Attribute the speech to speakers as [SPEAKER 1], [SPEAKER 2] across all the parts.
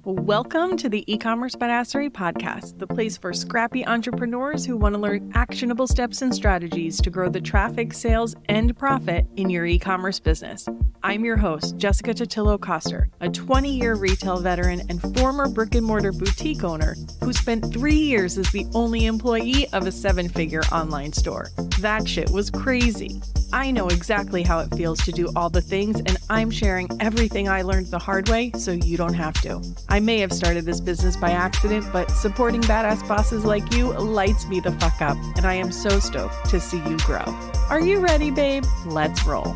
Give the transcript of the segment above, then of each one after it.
[SPEAKER 1] Welcome to the E-commerce Badassery podcast, the place for scrappy entrepreneurs who want to learn actionable steps and strategies to grow the traffic, sales, and profit in your e-commerce business. I'm your host, Jessica Totillo-Coster, a 20-year retail veteran and former brick-and-mortar boutique owner who spent 3 years as the only employee of a 7-figure online store. That shit was crazy. I know exactly how it feels to do all the things, and I'm sharing everything I learned the hard way so you don't have to. I may have started this business by accident, but supporting badass bosses like you lights me the fuck up, and I am so stoked to see you grow. Are you ready, babe? Let's roll.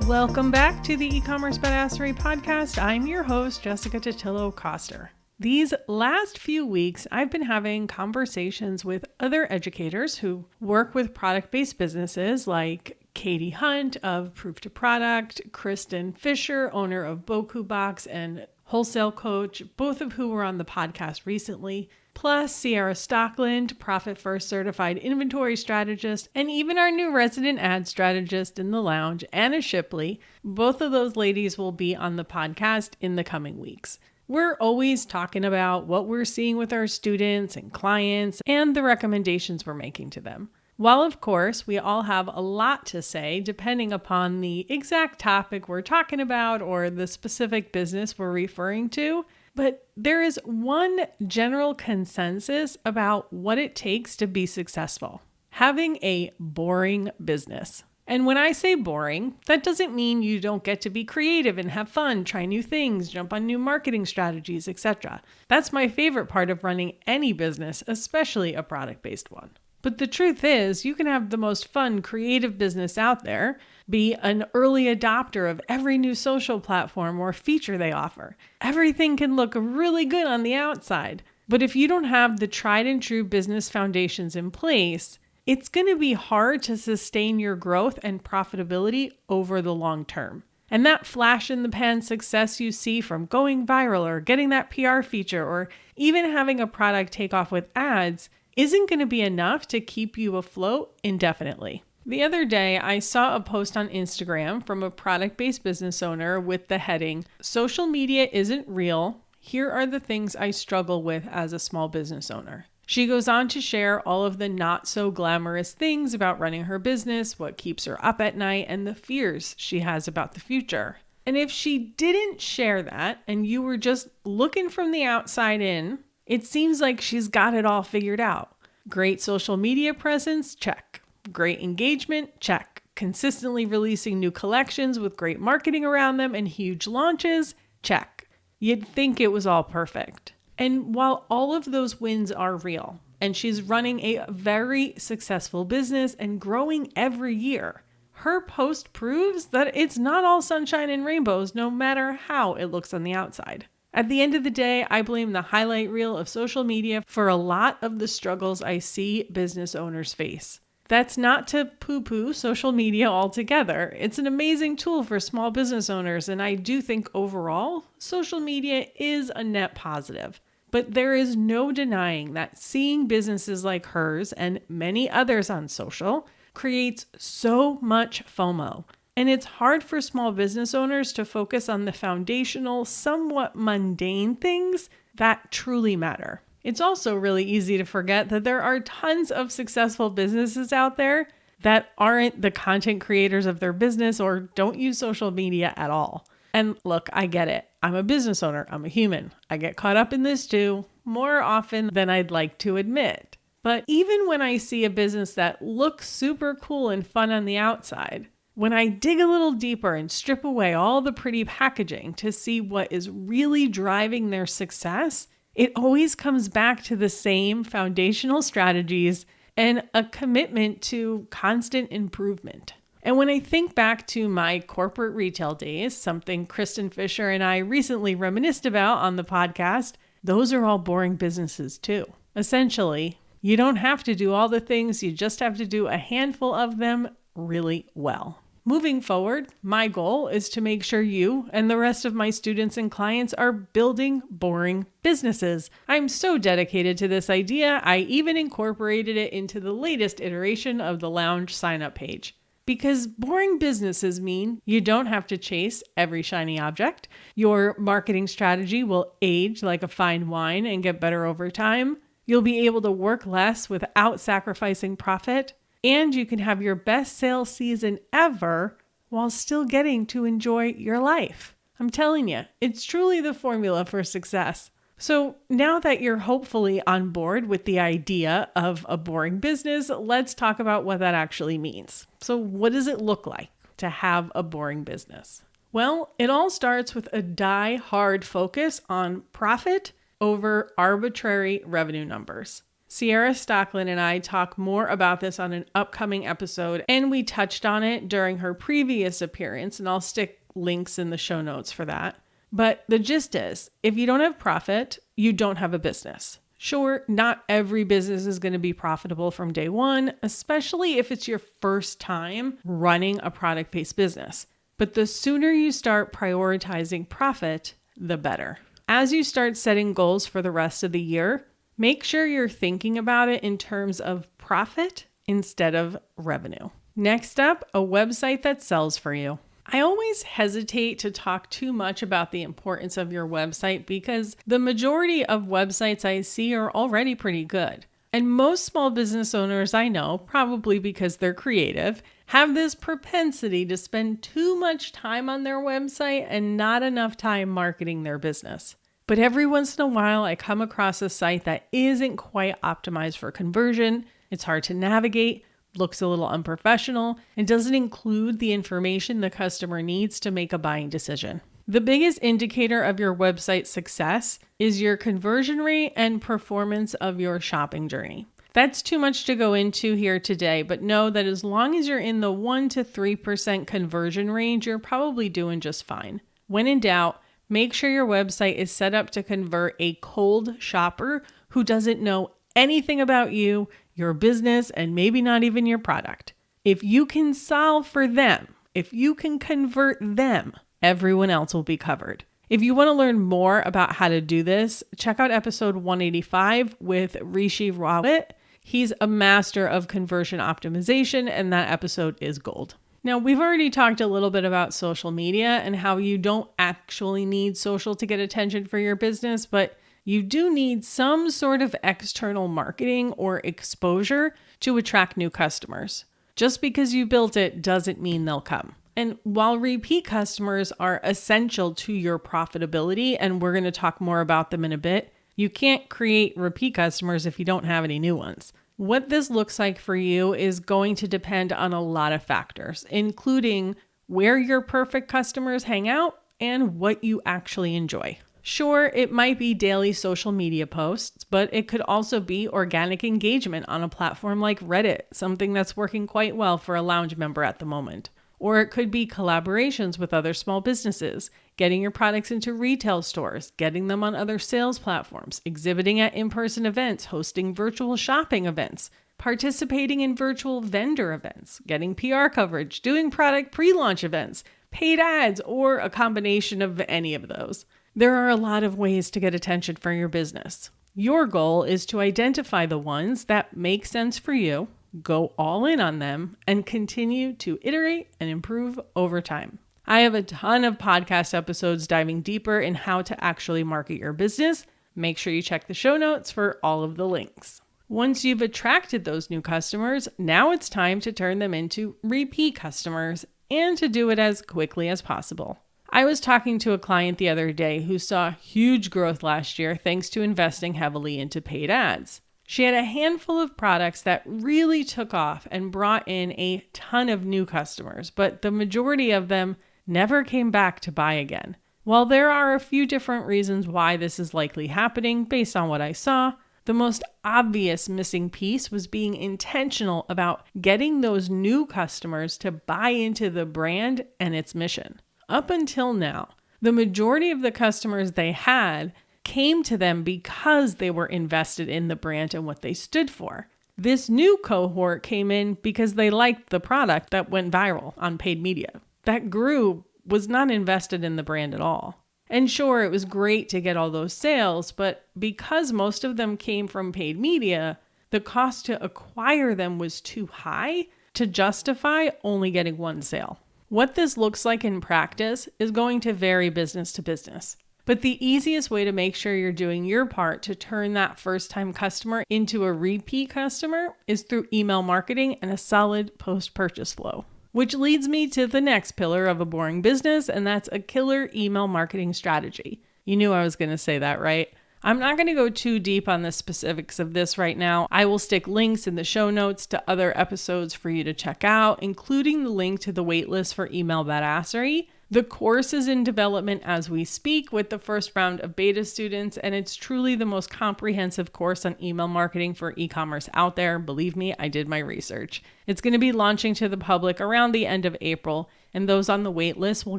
[SPEAKER 1] Welcome back to the E-commerce Badassery podcast. I'm your host, Jessica Totillo-Coster. These last few weeks, I've been having conversations with other educators who work with product-based businesses like Katie Hunt of Proof to Product, Kristen Fisher, owner of Boku Box and Wholesale Coach, both of who were on the podcast recently, plus Sierra Stockland, Profit First Certified Inventory Strategist, and even our new resident ad strategist in the lounge, Anna Shipley. Both of those ladies will be on the podcast in the coming weeks. We're always talking about what we're seeing with our students and clients and the recommendations we're making to them. While, of course, we all have a lot to say depending upon the exact topic we're talking about or the specific business we're referring to, but there is one general consensus about what it takes to be successful: having a boring business. And when I say boring, that doesn't mean you don't get to be creative and have fun, try new things, jump on new marketing strategies, etc. That's my favorite part of running any business, especially a product-based one. But the truth is, you can have the most fun, creative business out there, be an early adopter of every new social platform or feature they offer. Everything can look really good on the outside. But if you don't have the tried and true business foundations in place, it's going to be hard to sustain your growth and profitability over the long term. And that flash in the pan success you see from going viral or getting that PR feature or even having a product take off with ads isn't going to be enough to keep you afloat indefinitely. The other day, I saw a post on Instagram from a product-based business owner with the heading, "Social media isn't real. Here are the things I struggle with as a small business owner." She goes on to share all of the not so glamorous things about running her business, what keeps her up at night, and the fears she has about the future. And if she didn't share that and you were just looking from the outside in, it seems like she's got it all figured out. Great social media presence, check. Great engagement, check. Consistently releasing new collections with great marketing around them and huge launches, check. You'd think it was all perfect. And while all of those wins are real, and she's running a very successful business and growing every year, her post proves that it's not all sunshine and rainbows, no matter how it looks on the outside. At the end of the day, I blame the highlight reel of social media for a lot of the struggles I see business owners face. That's not to poo-poo social media altogether. It's an amazing tool for small business owners, and I do think overall, social media is a net positive. But there is no denying that seeing businesses like hers and many others on social creates so much FOMO. And it's hard for small business owners to focus on the foundational, somewhat mundane things that truly matter. It's also really easy to forget that there are tons of successful businesses out there that aren't the content creators of their business or don't use social media at all. And look, I get it. I'm a business owner. I'm a human. I get caught up in this too, more often than I'd like to admit. But even when I see a business that looks super cool and fun on the outside, when I dig a little deeper and strip away all the pretty packaging to see what is really driving their success, it always comes back to the same foundational strategies and a commitment to constant improvement. And when I think back to my corporate retail days, something Kristen Fisher and I recently reminisced about on the podcast, those are all boring businesses too. Essentially, you don't have to do all the things, you just have to do a handful of them really well. Moving forward, my goal is to make sure you and the rest of my students and clients are building boring businesses. I'm so dedicated to this idea, I even incorporated it into the latest iteration of the Lounge sign-up page. Because boring businesses mean you don't have to chase every shiny object. Your marketing strategy will age like a fine wine and get better over time. You'll be able to work less without sacrificing profit. And you can have your best sales season ever while still getting to enjoy your life. I'm telling you, it's truly the formula for success. So now that you're hopefully on board with the idea of a boring business, let's talk about what that actually means. So what does it look like to have a boring business? Well, it all starts with a die-hard focus on profit over arbitrary revenue numbers. Sierra Stocklin and I talk more about this on an upcoming episode, and we touched on it during her previous appearance, and I'll stick links in the show notes for that. But the gist is, if you don't have profit, you don't have a business. Sure, not every business is going to be profitable from day one, especially if it's your first time running a product-based business. But the sooner you start prioritizing profit, the better. As you start setting goals for the rest of the year, make sure you're thinking about it in terms of profit instead of revenue. Next up, a website that sells for you. I always hesitate to talk too much about the importance of your website because the majority of websites I see are already pretty good. And most small business owners I know, probably because they're creative, have this propensity to spend too much time on their website and not enough time marketing their business. But every once in a while, I come across a site that isn't quite optimized for conversion. It's hard to navigate, looks a little unprofessional, and doesn't include the information the customer needs to make a buying decision. The biggest indicator of your website success is your conversion rate and performance of your shopping journey. That's too much to go into here today, but know that as long as you're in the 1 to 3% conversion range, you're probably doing just fine. When in doubt, make sure your website is set up to convert a cold shopper who doesn't know anything about you, your business, and maybe not even your product. If you can solve for them, if you can convert them, everyone else will be covered. If you want to learn more about how to do this, check out episode 185 with Rishi Rawat. He's a master of conversion optimization, and that episode is gold. Now, we've already talked a little bit about social media and how you don't actually need social to get attention for your business, but you do need some sort of external marketing or exposure to attract new customers. Just because you built it doesn't mean they'll come. And while repeat customers are essential to your profitability, and we're going to talk more about them in a bit, you can't create repeat customers if you don't have any new ones. What this looks like for you is going to depend on a lot of factors, including where your perfect customers hang out and what you actually enjoy. Sure, it might be daily social media posts, but it could also be organic engagement on a platform like Reddit, something that's working quite well for a lounge member at the moment. Or it could be collaborations with other small businesses, getting your products into retail stores, getting them on other sales platforms, exhibiting at in-person events, hosting virtual shopping events, participating in virtual vendor events, getting PR coverage, doing product pre-launch events, paid ads, or a combination of any of those. There are a lot of ways to get attention for your business. Your goal is to identify the ones that make sense for you, go all in on them, and continue to iterate and improve over time. I have a ton of podcast episodes diving deeper in how to actually market your business. Make sure you check the show notes for all of the links. Once you've attracted those new customers, now it's time to turn them into repeat customers and to do it as quickly as possible. I was talking to a client the other day who saw huge growth last year thanks to investing heavily into paid ads. She had a handful of products that really took off and brought in a ton of new customers, but the majority of them never came back to buy again. While there are a few different reasons why this is likely happening based on what I saw, the most obvious missing piece was being intentional about getting those new customers to buy into the brand and its mission. Up until now, the majority of the customers they had came to them because they were invested in the brand and what they stood for. This new cohort came in because they liked the product that went viral on paid media. That grew was not invested in the brand at all. And sure, it was great to get all those sales, but because most of them came from paid media, the cost to acquire them was too high, to justify only getting one sale. What this looks like in practice is going to vary business to business. But the easiest way to make sure you're doing your part to turn that first-time customer into a repeat customer is through email marketing and a solid post-purchase flow. Which leads me to the next pillar of a boring business, and that's a killer email marketing strategy. You knew I was going to say that, right? I'm not going to go too deep on the specifics of this right now. I will stick links in the show notes to other episodes for you to check out, including the link to the waitlist for Email Badassery. The course is in development as we speak with the first round of beta students, and it's truly the most comprehensive course on email marketing for e-commerce out there. Believe me, I did my research. It's going to be launching to the public around the end of April, and those on the waitlist will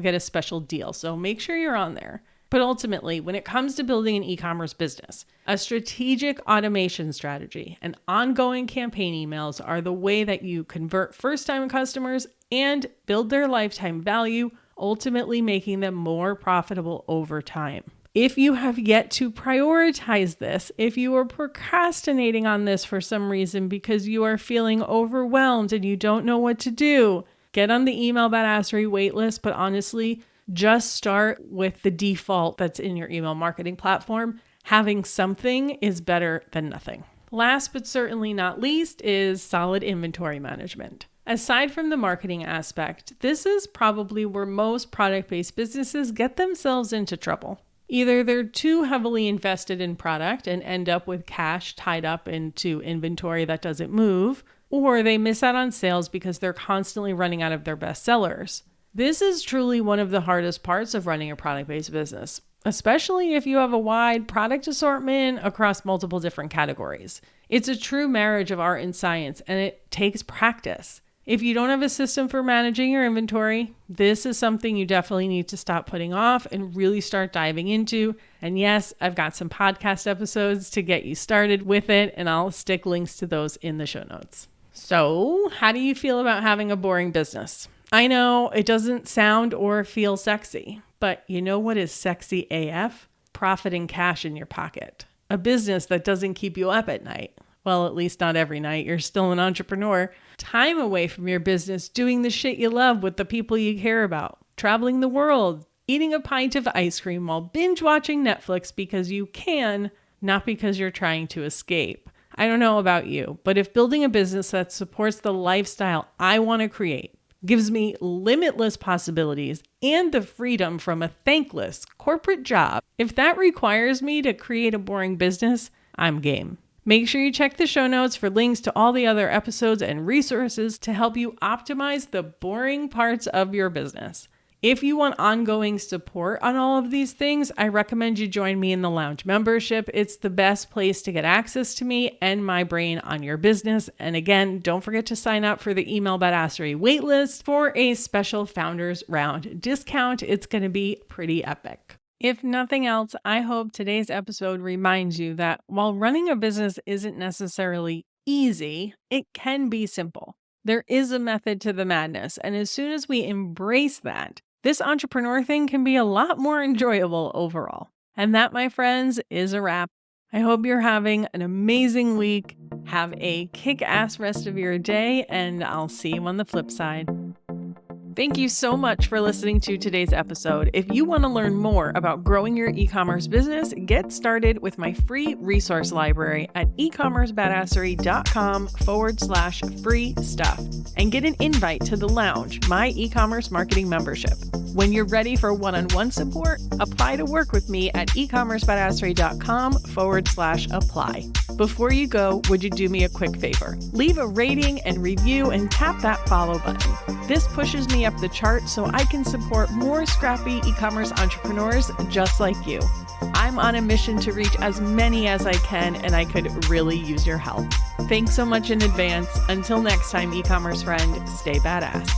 [SPEAKER 1] get a special deal, so make sure you're on there. But ultimately, when it comes to building an e-commerce business, a strategic automation strategy and ongoing campaign emails are the way that you convert first-time customers and build their lifetime value, ultimately making them more profitable over time. If you have yet to prioritize this, if you are procrastinating on this for some reason because you are feeling overwhelmed and you don't know what to do, get on the Email Badassery waitlist, but honestly, just start with the default that's in your email marketing platform. Having something is better than nothing. Last but certainly not least is solid inventory management. Aside from the marketing aspect, this is probably where most product-based businesses get themselves into trouble. Either they're too heavily invested in product and end up with cash tied up into inventory that doesn't move, or they miss out on sales because they're constantly running out of their best sellers. This is truly one of the hardest parts of running a product-based business, especially if you have a wide product assortment across multiple different categories. It's a true marriage of art and science, and it takes practice. If you don't have a system for managing your inventory, this is something you definitely need to stop putting off and really start diving into. And yes, I've got some podcast episodes to get you started with it, and I'll stick links to those in the show notes. So, how do you feel about having a boring business? I know it doesn't sound or feel sexy, but you know what is sexy AF? Profit and cash in your pocket. A business that doesn't keep you up at night. Well, at least not every night. You're still an entrepreneur. Time away from your business, doing the shit you love with the people you care about. Traveling the world, eating a pint of ice cream while binge watching Netflix because you can, not because you're trying to escape. I don't know about you, but if building a business that supports the lifestyle I want to create, gives me limitless possibilities and the freedom from a thankless corporate job, if that requires me to create a boring business, I'm game. Make sure you check the show notes for links to all the other episodes and resources to help you optimize the boring parts of your business. If you want ongoing support on all of these things, I recommend you join me in the Lounge membership. It's the best place to get access to me and my brain on your business. And again, don't forget to sign up for the Email Badassery waitlist for a special Founders Round discount. It's going to be pretty epic. If nothing else, I hope today's episode reminds you that while running a business isn't necessarily easy, it can be simple. There is a method to the madness, and as soon as we embrace that, this entrepreneur thing can be a lot more enjoyable overall. And that, my friends, is a wrap. I hope you're having an amazing week. Have a kick-ass rest of your day, and I'll see you on the flip side. Thank you so much for listening to today's episode. If you want to learn more about growing your e-commerce business, get started with my free resource library at ecommercebadassery.com/free stuff and get an invite to the Lounge, my e-commerce marketing membership. When you're ready for one-on-one support, apply to work with me at ecommercebadassery.com/apply. Before you go, would you do me a quick favor? Leave a rating and review and tap that follow button. This pushes me up the chart so I can support more scrappy e-commerce entrepreneurs just like you. I'm on a mission to reach as many as I can, and I could really use your help. Thanks so much in advance. Until next time, e-commerce friend, stay badass.